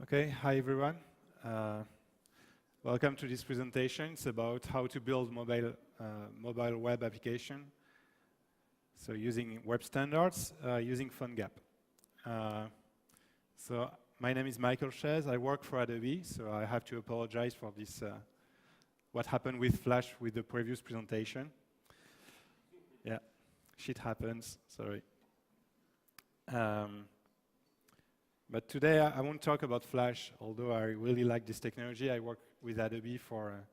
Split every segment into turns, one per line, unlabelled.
Okay, hi everyone. Welcome to this presentation. It's about how to build mobile web application. So using web standards, using PhoneGap. So my name is Michael Chaize. I work for Adobe, so I have to apologize for this. What happened with Flash with the previous presentation? Yeah, shit happens. Sorry. But today I won't talk about Flash, although I really like this technology. I work with Adobe for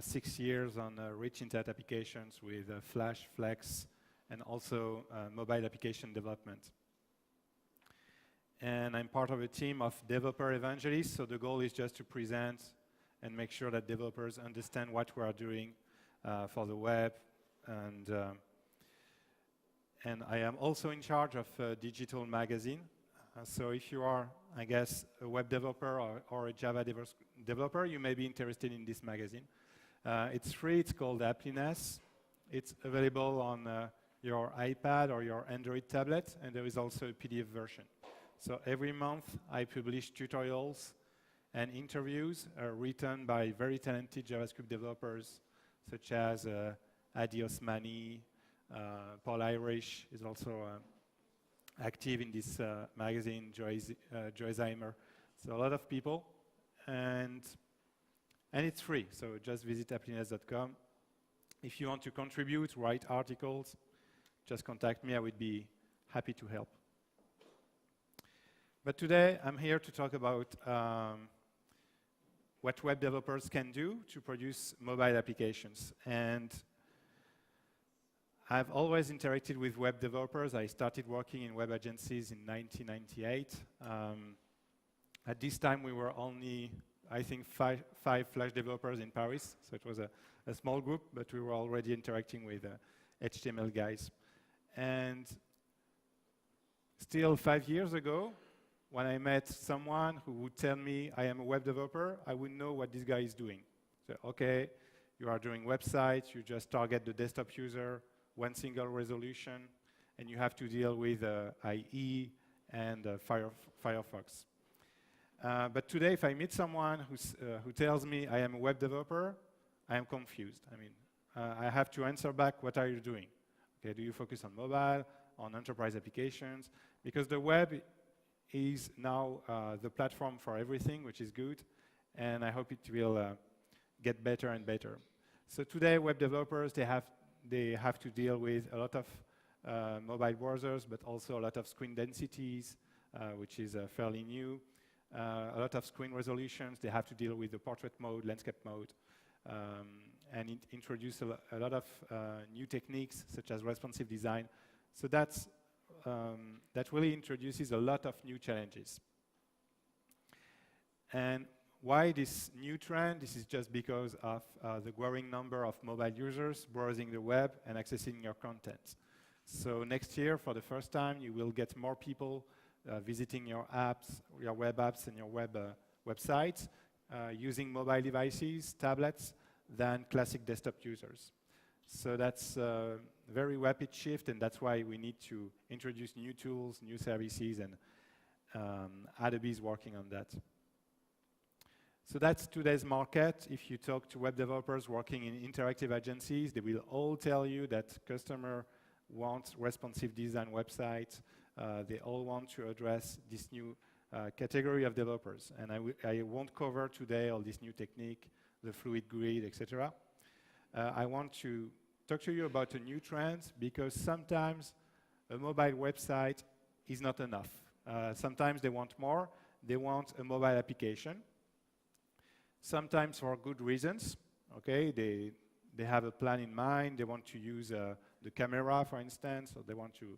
6 years on rich internet applications with Flash, Flex, and also mobile application development. And I'm part of a team of developer evangelists, so the goal is just to present and make sure that developers understand what we are doing for the web. And I am also in charge of a digital magazine. So if you are, I guess, a web developer or a Java developer, you may be interested in this magazine. It's free. It's called Appliness. It's available on your iPad or your Android tablet, and there is also a PDF version. So every month, I publish tutorials and interviews written by very talented JavaScript developers, such as Adi Osmani, Paul Irish is also active in this magazine, Joyce Eimer. So a lot of people, and it's free. So just visit appliness.com. If you want to contribute, write articles, just contact me. I would be happy to help. But today I'm here to talk about what web developers can do to produce mobile applications. And I've always interacted with web developers. I started working in web agencies in 1998. At this time, we were only, I think, five Flash developers in Paris. So it was a small group, but we were already interacting with HTML guys. And still 5 years ago, when I met someone who would tell me I am a web developer, I would know what this guy is doing. So, okay, you are doing websites, you just target the desktop user, one single resolution, and you have to deal with IE and Firefox. But today, if I meet someone who tells me I am a web developer, I am confused. I mean, I have to answer back, what are you doing? Okay, do you focus on mobile, on enterprise applications? Because the web is now the platform for everything, which is good, and I hope it will get better and better. So today, web developers, they have to deal with a lot of mobile browsers, but also a lot of screen densities, which is fairly new. A lot of screen resolutions. They have to deal with the portrait mode, landscape mode, and introduce a lot of new techniques, such as responsive design. So that really introduces a lot of new challenges. And why this new trend? This is just because of the growing number of mobile users browsing the web and accessing your content. So next year, for the first time, you will get more people visiting your apps, your web apps and your websites using mobile devices, tablets, than classic desktop users. So that's a very rapid shift, and that's why we need to introduce new tools, new services, and Adobe is working on that. So that's today's market. If you talk to web developers working in interactive agencies, they will all tell you that customers want responsive design websites. They all want to address this new category of developers. And I won't cover today all this new technique, the fluid grid, etc. I want to talk to you about a new trend, because sometimes a mobile website is not enough. Sometimes they want more. They want a mobile application. Sometimes for good reasons, okay? They have a plan in mind. They want to use the camera, for instance, or they want to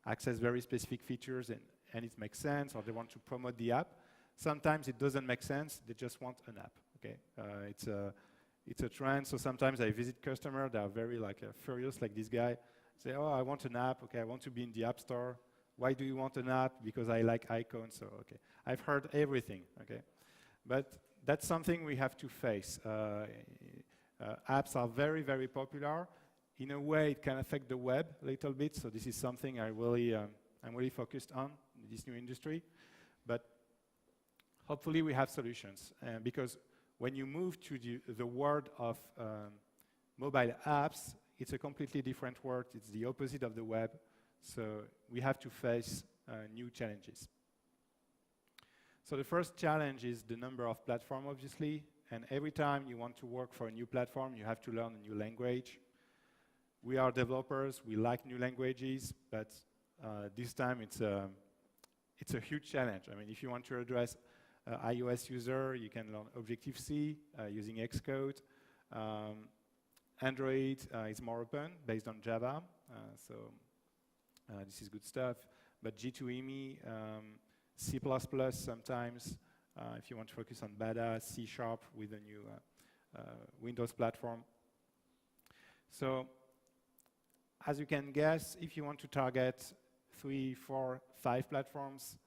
access very specific features and it makes sense, or they want to promote the app. Sometimes it doesn't make sense. They just want an app, okay? It's a trend, so sometimes I visit customers. They are very furious, like this guy. Say, oh, I want an app. Okay, I want to be in the App Store. Why do you want an app? Because I like icons, so okay. I've heard everything, okay? But that's something we have to face. Apps are very, very popular. In a way, it can affect the web a little bit. So this is something I'm really focused on in this new industry. But hopefully we have solutions. Because when you move to the world of mobile apps, it's a completely different world. It's the opposite of the web. So we have to face new challenges. So the first challenge is the number of platforms, obviously. And every time you want to work for a new platform, you have to learn a new language. We are developers. We like new languages. But this time, it's a huge challenge. I mean, if you want to address iOS user, you can learn Objective-C using Xcode. Android is more open, based on Java. So this is good stuff. But G2EMI, C++ sometimes, if you want to focus on BADA, C# with a new Windows platform. So as you can guess, if you want to target 3, 4, 5 platforms,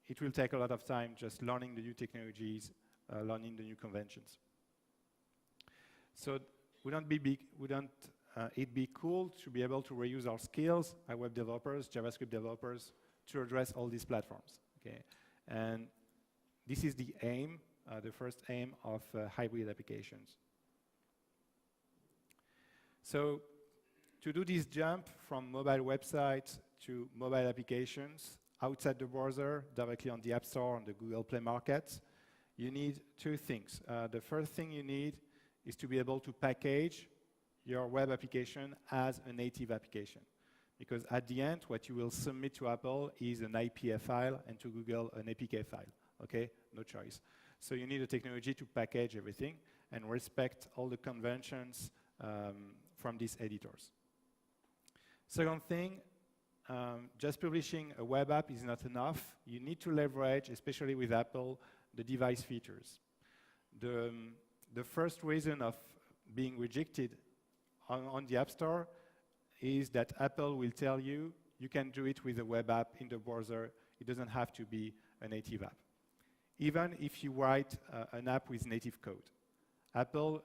it will take a lot of time just learning the new technologies, learning the new conventions. So wouldn't it be cool to be able to reuse our skills, our web developers, JavaScript developers, to address all these platforms? Okay, and this is the aim, the first aim of hybrid applications. So to do this jump from mobile websites to mobile applications outside the browser, directly on the App Store, on the Google Play Market, you need 2 things. The first thing you need is to be able to package your web application as a native application. Because at the end, what you will submit to Apple is an IPA file and to Google an APK file. Okay, no choice. So you need a technology to package everything and respect all the conventions from these editors. Second thing, just publishing a web app is not enough. You need to leverage, especially with Apple, the device features. The first reason of being rejected on the App Store is that Apple will tell you you can do it with a web app in the browser. It doesn't have to be a native app. Even if you write an app with native code, Apple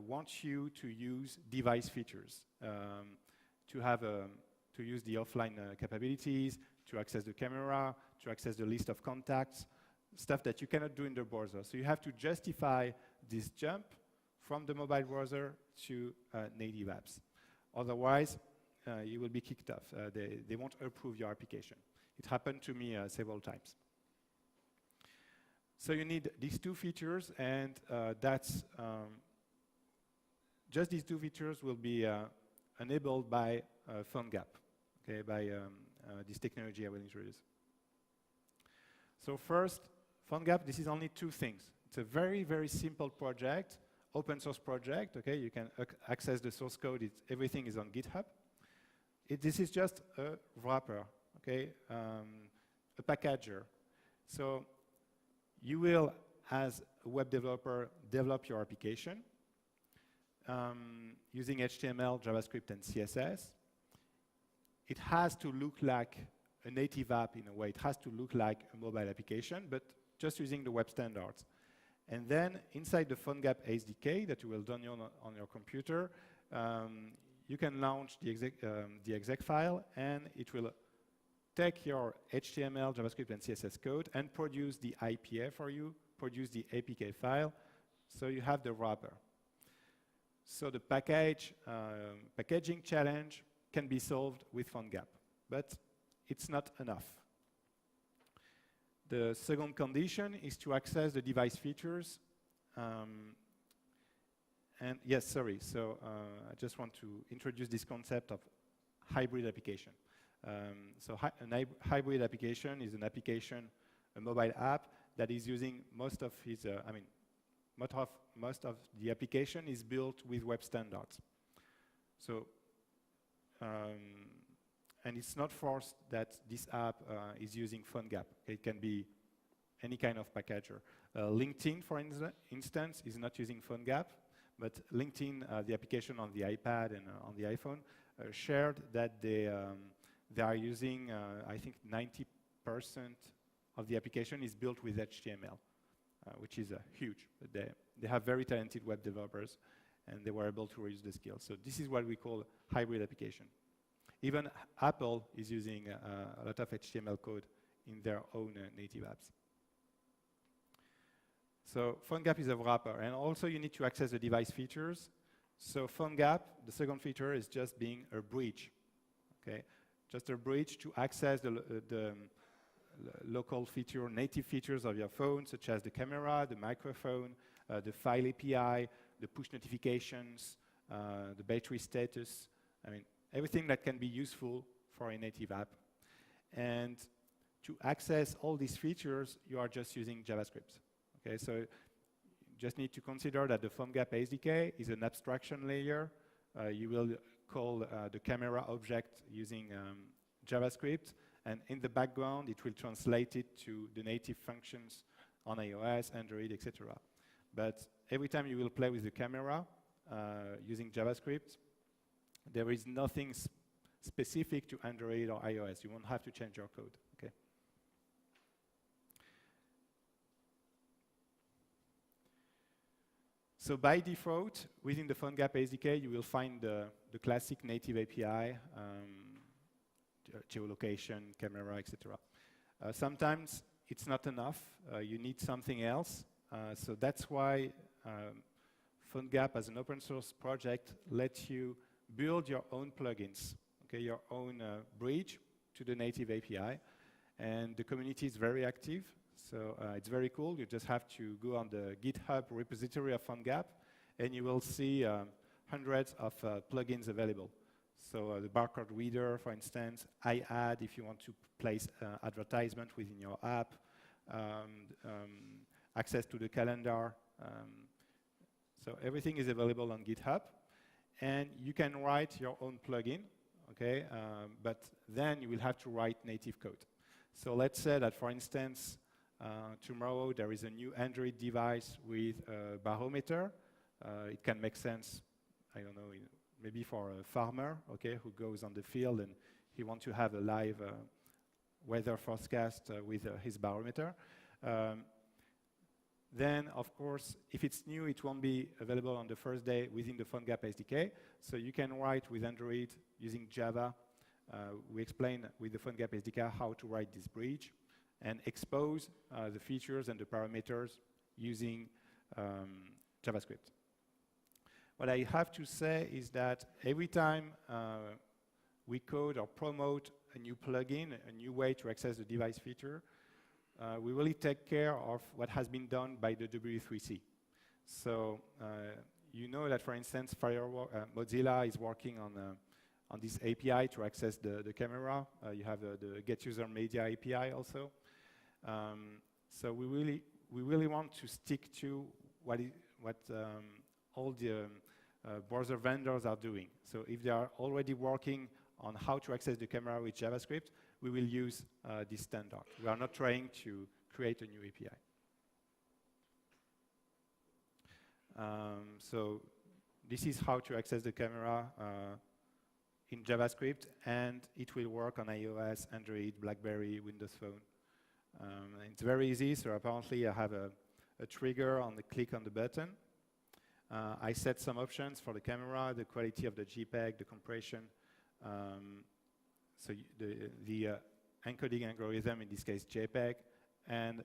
wants you to use device features, to use the offline capabilities, to access the camera, to access the list of contacts, stuff that you cannot do in the browser. So you have to justify this jump from the mobile browser to native apps. Otherwise, you will be kicked off. They won't approve your application. It happened to me several times. So you need these 2 features, and that's just these 2 features will be enabled by PhoneGap, okay, by this technology I will introduce. So first, PhoneGap, this is only 2 things. It's a very, very simple project, open source project. Okay, you can access the source code. Everything is on GitHub. This is just a wrapper, okay, a packager. So you will, as a web developer, develop your application using HTML, JavaScript, and CSS. It has to look like a native app in a way. It has to look like a mobile application, but just using the web standards. And then inside the PhoneGap SDK that you will download on your computer, you can launch the exec file, and it will take your HTML, JavaScript, and CSS code and produce the IPA for you, produce the APK file, so you have the wrapper. So the packaging challenge can be solved with PhoneGap, but it's not enough. The second condition is to access the device features. And yes, sorry, so I just want to introduce this concept of hybrid application. So a hybrid application is an application, a mobile app that is using most of the application is built with web standards. So, and it's not forced that this app is using PhoneGap. It can be any kind of packager. LinkedIn, for instance, is not using PhoneGap, but LinkedIn, the application on the iPad and on the iPhone, shared that they are using, I think 90% of the application is built with HTML, which is huge. They have very talented web developers, and they were able to reuse the skills. So this is what we call hybrid application. Even Apple is using a lot of HTML code in their own native apps. So PhoneGap is a wrapper, and also you need to access the device features. So PhoneGap, the second feature, is just being a bridge, okay? Just a bridge to access the local feature, native features of your phone, such as the camera, the microphone, the file API, the push notifications, the battery status. I mean, everything that can be useful for a native app. And to access all these features, you are just using JavaScript. Okay, so you just need to consider that the PhoneGap SDK is an abstraction layer. You will call the camera object using JavaScript, and in the background, it will translate it to the native functions on iOS, Android, etc. But every time you will play with the camera using JavaScript, there is nothing specific to Android or iOS. You won't have to change your code. Okay. So by default, within the PhoneGap SDK, you will find the classic native API, geolocation, camera, etc. Sometimes it's not enough. You need something else. So that's why PhoneGap, as an open source project, lets you build your own plugins, okay, your own bridge to the native API. And the community is very active. So it's very cool. You just have to go on the GitHub repository of PhoneGap, and you will see hundreds of plugins available. So the barcode reader, for instance, iAd if you want to place advertisement within your app, access to the calendar. So everything is available on GitHub, and you can write your own plugin, okay? But then you will have to write native code. So let's say that, for instance, tomorrow there is a new Android device with a barometer. It can make sense, I don't know, maybe for a farmer, okay, who goes on the field and he wants to have a live weather forecast with his barometer. Then, of course, if it's new, it won't be available on the first day within the PhoneGap SDK. So you can write with Android using Java. We explain with the PhoneGap SDK how to write this bridge and expose the features and the parameters using JavaScript. What I have to say is that every time we code or promote a new plugin, a new way to access the device feature, we really take care of what has been done by the W3C. So you know that, for instance, Mozilla is working on this API to access the camera. You have the Get User Media API also. So we really want to stick to what all the browser vendors are doing. So if they are already working on how to access the camera with JavaScript, we will use this standard. We are not trying to create a new API. So this is how to access the camera in JavaScript, and it will work on iOS, Android, BlackBerry, Windows Phone. It's very easy. So apparently I have a trigger on the click on the button. I set some options for the camera, the quality of the JPEG, the compression. So the encoding algorithm, in this case JPEG, and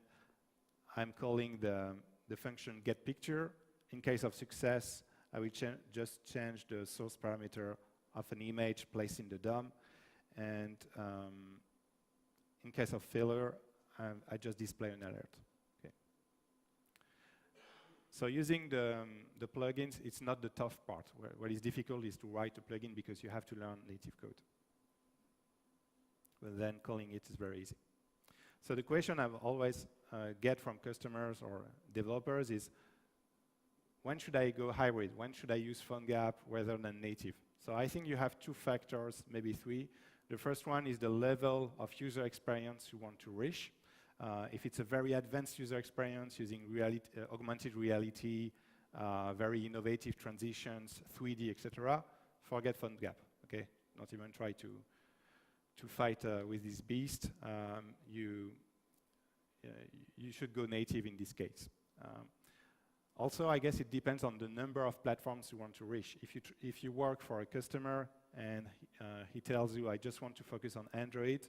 I'm calling the function getPicture. In case of success, I will just change the source parameter of an image placed in the DOM, and in case of failure, I just display an alert. Okay. So using the plugins, it's not the tough part. What is difficult is to write a plugin because you have to learn native code. But then calling it is very easy. So the question I've always get from customers or developers is, when should I go hybrid? When should I use PhoneGap rather than native? So I think you have two factors, maybe three. The first one is the level of user experience you want to reach. If it's a very advanced user experience using augmented reality, very innovative transitions, 3D, etc., forget PhoneGap. Okay, not even try to fight with this beast. You should go native in this case. Also, I guess it depends on the number of platforms you want to reach. If you work for a customer and he tells you, I just want to focus on Android,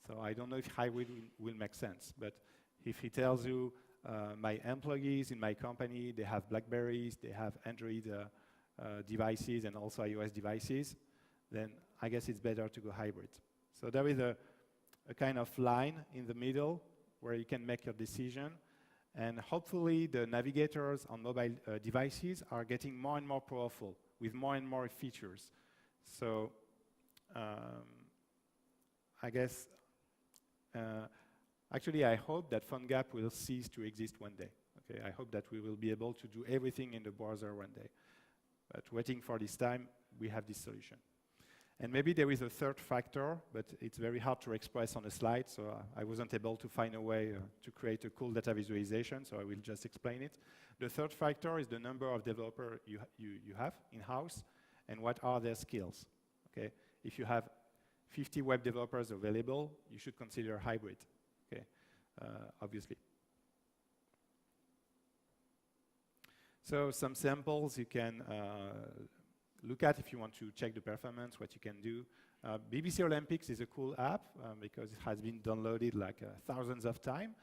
so I don't know if hybrid will make sense. But if he tells you, my employees in my company, they have BlackBerries, they have Android devices and also iOS devices, then I guess it's better to go hybrid. So there is a kind of line in the middle where you can make your decision. And hopefully the navigators on mobile devices are getting more and more powerful with more and more features. So I guess, actually I hope that PhoneGap will cease to exist one day. Okay, I hope that we will be able to do everything in the browser one day. But waiting for this time, we have this solution. And maybe there is a third factor, but it's very hard to express on a slide, so I wasn't able to find a way to create a cool data visualization, so I will just explain it. The third factor is the number of developers you have in-house, and what are their skills. Okay? If you have 50 web developers available, you should consider hybrid, okay? Obviously. So some samples you can look at if you want to check the performance, what you can do. BBC Olympics is a cool app because it has been downloaded like thousands of times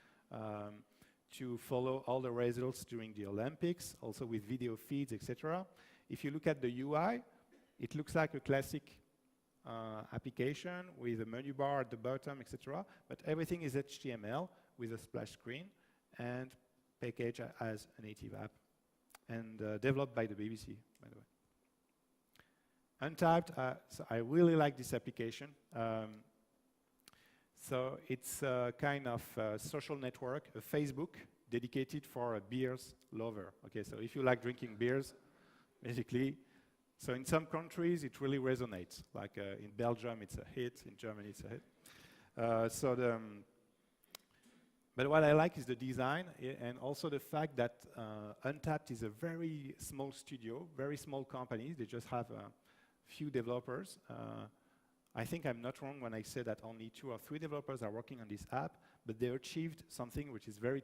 to follow all the results during the Olympics, also with video feeds, etc. If you look at the UI, it looks like a classic application with a menu bar at the bottom, etc. But everything is HTML with a splash screen and packaged as a native app and developed by the BBC, by the way. Untapped, so I really like this application. So it's a kind of social network, a Facebook dedicated for a beers lover. Okay, so if you like drinking beers, basically, so in some countries it really resonates. Like in Belgium, it's a hit. In Germany, it's a hit. But what I like is the design and also the fact that Untapped is a very small studio, very small company. They just have few developers. I think I'm not wrong when I say that only 2 or 3 developers are working on this app, but they achieved something which is very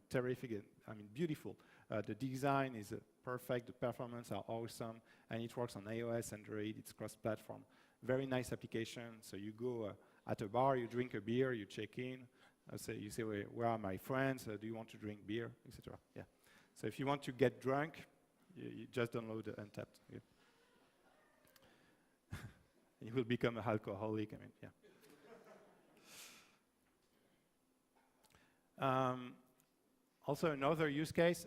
terrific and beautiful. The design is perfect, the performance are awesome, and it works on iOS, Android, it's cross-platform. Very nice application. So you go at a bar, you drink a beer, you check in, you say, where are my friends? Do you want to drink beer, etc. Yeah. So if you want to get drunk, you just download the Untapped. Yeah. You will become an alcoholic. I mean, yeah. Also, another use case,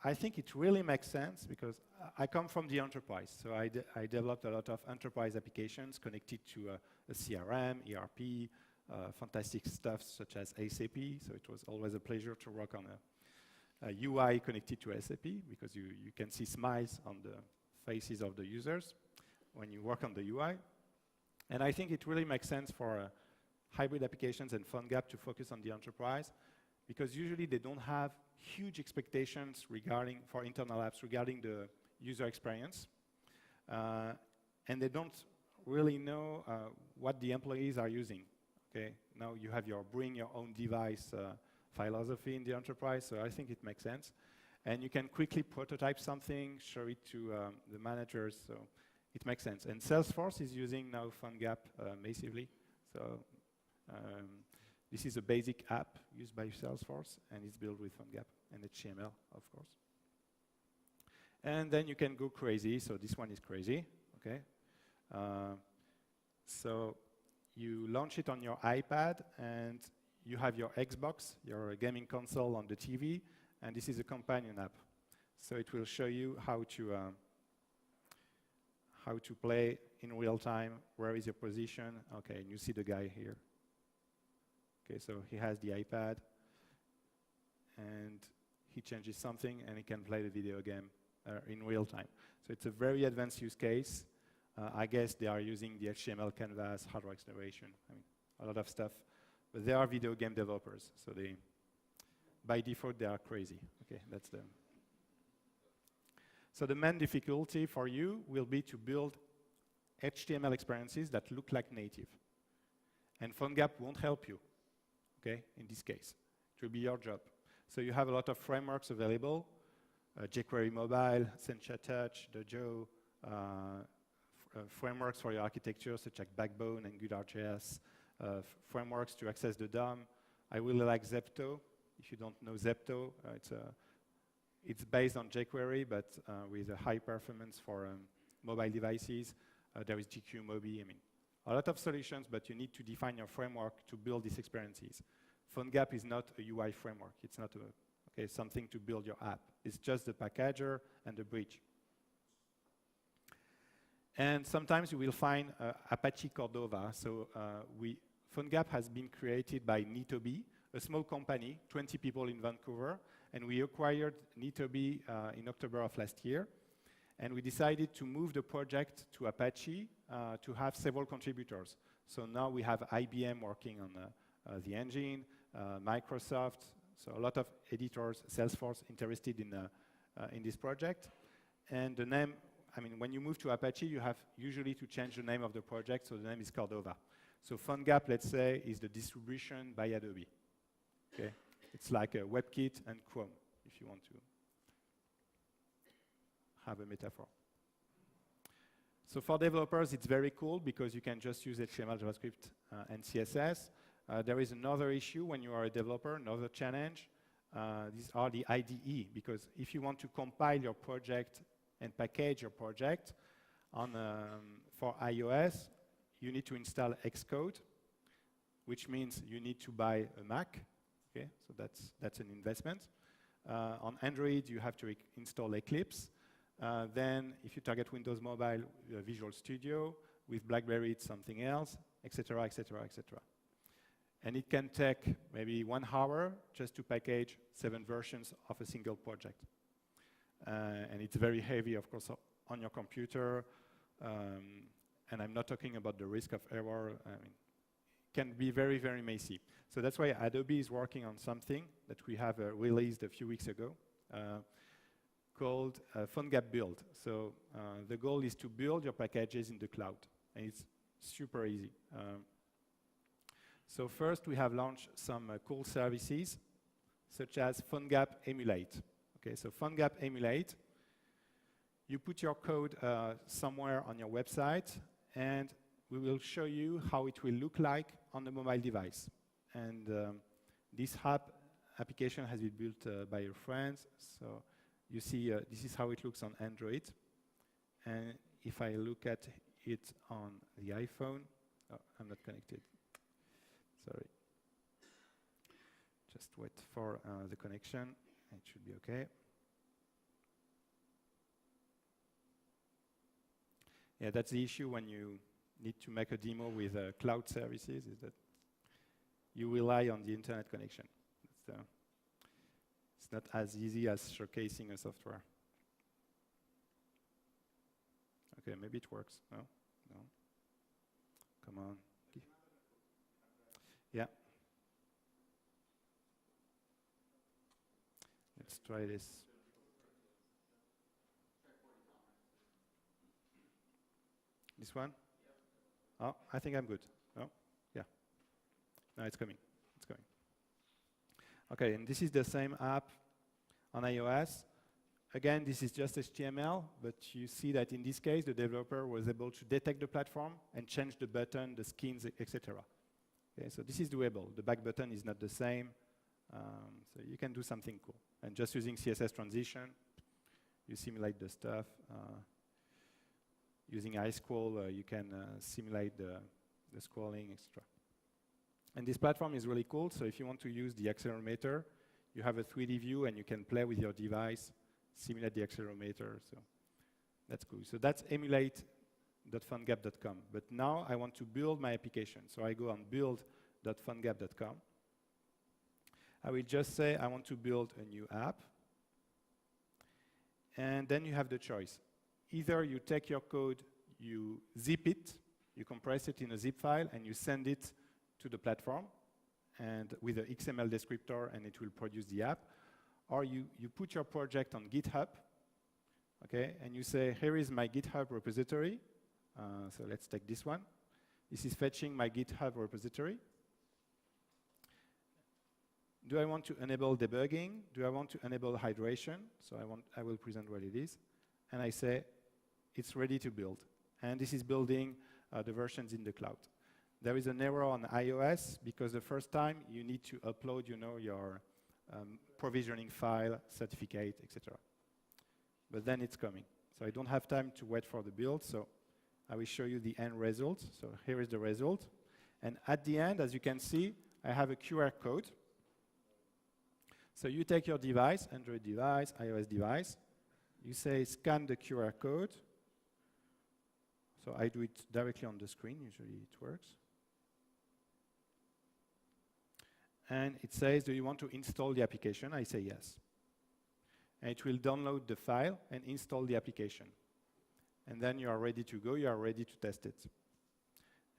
I think it really makes sense because I come from the enterprise. So I developed a lot of enterprise applications connected to a CRM, ERP, fantastic stuff such as SAP. So it was always a pleasure to work on a UI connected to SAP because you can see smiles on the faces of the users when you work on the UI. And I think it really makes sense for hybrid applications and PhoneGap to focus on the enterprise because usually they don't have huge expectations for internal apps regarding the user experience. And they don't really know what the employees are using. Okay? Now you have your bring your own device philosophy in the enterprise, so I think it makes sense. And you can quickly prototype something, show it to the managers, so it makes sense. And Salesforce is using now PhoneGap massively. So this is a basic app used by Salesforce, and it's built with PhoneGap and HTML, of course. And then you can go crazy. So this one is crazy, okay? So you launch it on your iPad, and you have your Xbox, your gaming console on the TV, and this is a companion app. So it will show you how to play in real time, where is your position, okay, and you see the guy here. Okay, so he has the iPad, and he changes something, and he can play the video game in real time. So it's a very advanced use case. I guess they are using the HTML canvas, hardware acceleration, I mean, a lot of stuff. But they are video game developers, so by default, they are crazy. Okay, that's them. So the main difficulty for you will be to build HTML experiences that look like native. And PhoneGap won't help you, okay, in this case. It will be your job. So you have a lot of frameworks available, jQuery Mobile, Sencha Touch, Dojo, frameworks for your architecture such as Backbone and Angular.js, frameworks to access the DOM. I really like Zepto. If you don't know Zepto, it's based on jQuery, but with a high performance for mobile devices. There is GQ Mobi. I mean, a lot of solutions, but you need to define your framework to build these experiences. PhoneGap is not a UI framework. It's not something to build your app. It's just the packager and the bridge. And sometimes you will find Apache Cordova. So PhoneGap has been created by Nitobi, a small company, 20 people in Vancouver. And we acquired Nitobi in October of last year. And we decided to move the project to Apache to have several contributors. So now we have IBM working on the engine, Microsoft, so a lot of editors, Salesforce interested in this project. And the name, I mean, when you move to Apache, you have usually to change the name of the project, so the name is Cordova. So PhoneGap, let's say, is the distribution by Adobe. Okay? It's like a WebKit and Chrome, if you want to have a metaphor. So for developers, it's very cool because you can just use HTML, JavaScript, and CSS. There is another issue when you are a developer, another challenge. These are the IDE, because if you want to compile your project and package your project for iOS, you need to install Xcode, which means you need to buy a Mac. Okay, so that's an investment. On Android, you have to install Eclipse. Then, if you target Windows Mobile, Visual Studio. With BlackBerry, it's something else, etc., etc., etc. And it can take maybe 1 hour just to package 7 versions of a single project. And it's very heavy, of course, on your computer. And I'm not talking about the risk of error. I mean, it can be very, very messy. So that's why Adobe is working on something that we have released a few weeks ago called PhoneGap Build. So the goal is to build your packages in the cloud. And it's super easy. So first, we have launched some cool services, such as PhoneGap Emulate. Okay, so PhoneGap Emulate, you put your code somewhere on your website, and we will show you how it will look like on the mobile device. And this application has been built by your friends. So you see, this is how it looks on Android. And if I look at it on the iPhone, oh, I'm not connected. Sorry. Just wait for the connection. It should be okay. Yeah, that's the issue when you need to make a demo with cloud services, is that you rely on the internet connection. It's not as easy as showcasing a software. Okay, maybe it works. No? No? Come on. Yeah. Let's try this. This one? Oh, I think I'm good. Oh, yeah. No, it's coming. It's coming. Okay, and this is the same app on iOS. Again, this is just HTML, but you see that in this case, the developer was able to detect the platform and change the button, the skins, etc. Okay, so this is doable. The back button is not the same, so you can do something cool. And just using CSS transition, you simulate the stuff. Using iScroll, you can simulate the scrolling, etc. And this platform is really cool, so if you want to use the accelerometer, you have a 3D view and you can play with your device, simulate the accelerometer, so that's cool. So that's emulate.phonegap.com. But now I want to build my application, so I go on build.phonegap.com. I will just say I want to build a new app, and then you have the choice. Either you take your code, you zip it, you compress it in a zip file, and you send it to the platform, and with an XML descriptor, and it will produce the app. Or you put your project on GitHub, okay, and you say, here is my GitHub repository. So let's take this one. This is fetching my GitHub repository. Do I want to enable debugging? Do I want to enable hydration? So I will present what it is. And I say, it's ready to build. And this is building the versions in the cloud. There is an error on iOS because the first time you need to upload, your provisioning file, certificate, etc. But then it's coming. So I don't have time to wait for the build, so I will show you the end result. So here is the result. And at the end, as you can see, I have a QR code. So you take your device, Android device, iOS device. You say scan the QR code. So I do it directly on the screen. Usually it works. And it says, do you want to install the application? I say yes. And it will download the file and install the application. And then you are ready to go. You are ready to test it.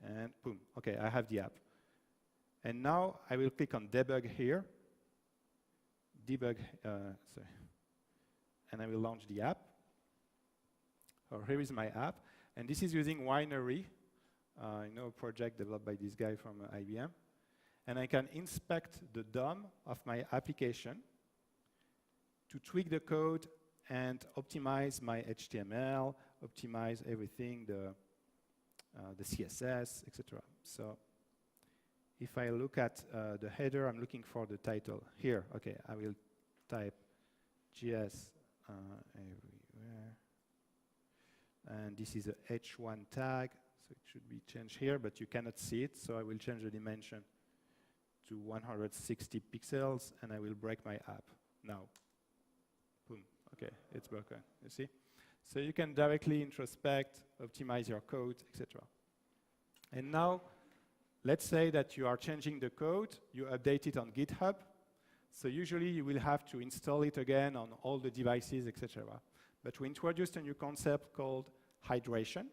And boom. OK, I have the app. And now I will click on debug here. Debug, sorry. And I will launch the app. So here is my app. And this is using Winery, a project developed by this guy from IBM. And I can inspect the DOM of my application to tweak the code and optimize my HTML, optimize everything, the CSS, etc. So if I look at the header, I'm looking for the title. Here, OK, I will type JS everywhere. And this is a H1 tag, so it should be changed here, but you cannot see it, so I will change the dimension to 160 pixels, and I will break my app now. Boom. OK, it's broken. You see? So you can directly introspect, optimize your code, etc. And now, let's say that you are changing the code, you update it on GitHub. So usually you will have to install it again on all the devices, etc. But we introduced a new concept called hydration.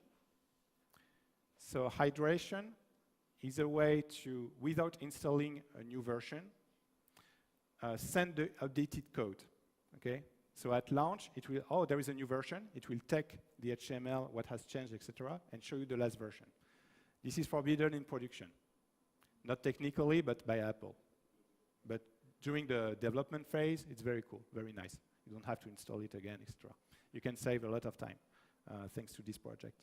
So hydration is a way to, without installing a new version, send the updated code. Okay? So at launch, it will, oh, there is a new version. It will take the HTML, what has changed, etc., and show you the last version. This is forbidden in production. Not technically, but by Apple. But during the development phase, it's very cool, very nice. You don't have to install it again, etc. You can save a lot of time thanks to this project.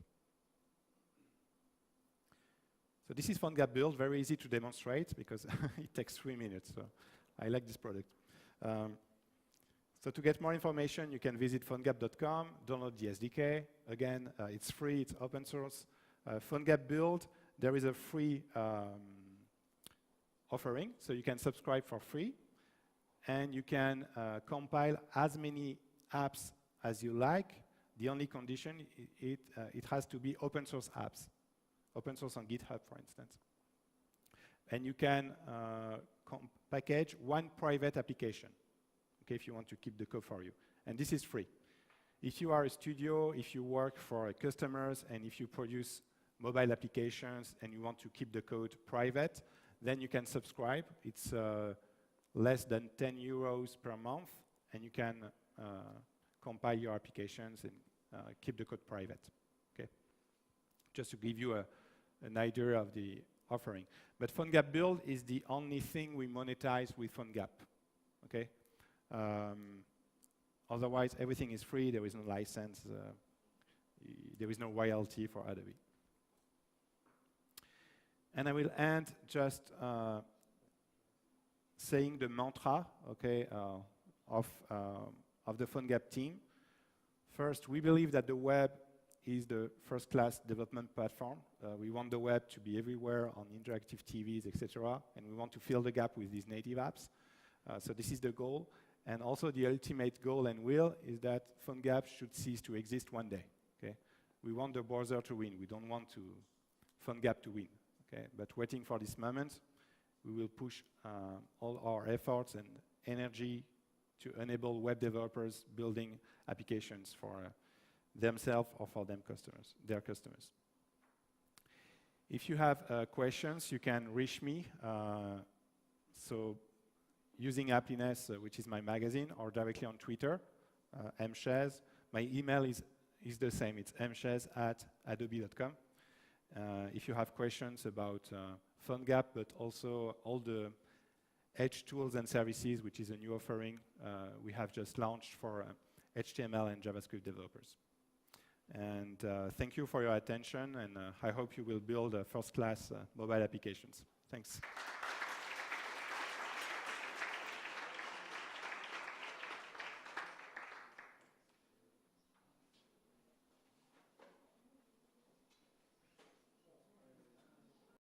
So this is PhoneGap Build, very easy to demonstrate because it takes 3 minutes. So I like this product. So to get more information, you can visit PhoneGap.com, download the SDK. Again, it's free, it's open source. PhoneGap Build, there is a free offering, so you can subscribe for free. And you can compile as many apps as you like. The only condition, it has to be open source apps. Open source on GitHub, for instance. And you can package one private application, okay, if you want to keep the code for you. And this is free. If you are a studio, if you work for customers, and if you produce mobile applications and you want to keep the code private, then you can subscribe. It's less than 10 euros per month, and you can compile your applications and keep the code private. Okay? Just to give you an idea of the offering. But PhoneGap Build is the only thing we monetize with PhoneGap. Okay? Otherwise, everything is free. There is no license. There is no royalty for Adobe. And I will end just saying the mantra, okay, of the PhoneGap team. First, we believe that the web is the first-class development platform. We want the web to be everywhere on interactive TVs, etc. And we want to fill the gap with these native apps. So this is the goal. And also the ultimate goal and will is that PhoneGap should cease to exist one day. Okay? We want the browser to win. We don't want PhoneGap to win. Okay? But waiting for this moment, we will push all our efforts and energy to enable web developers building applications for themselves or for their customers. If you have questions, you can reach me. So using Happiness, which is my magazine, or directly on Twitter, mchaize. My email is the same. It's mchaize@adobe.com. If you have questions about PhoneGap, but also all the Edge tools and services, which is a new offering we have just launched for HTML and JavaScript developers. And thank you for your attention, and I hope you will build first-class mobile applications. Thanks.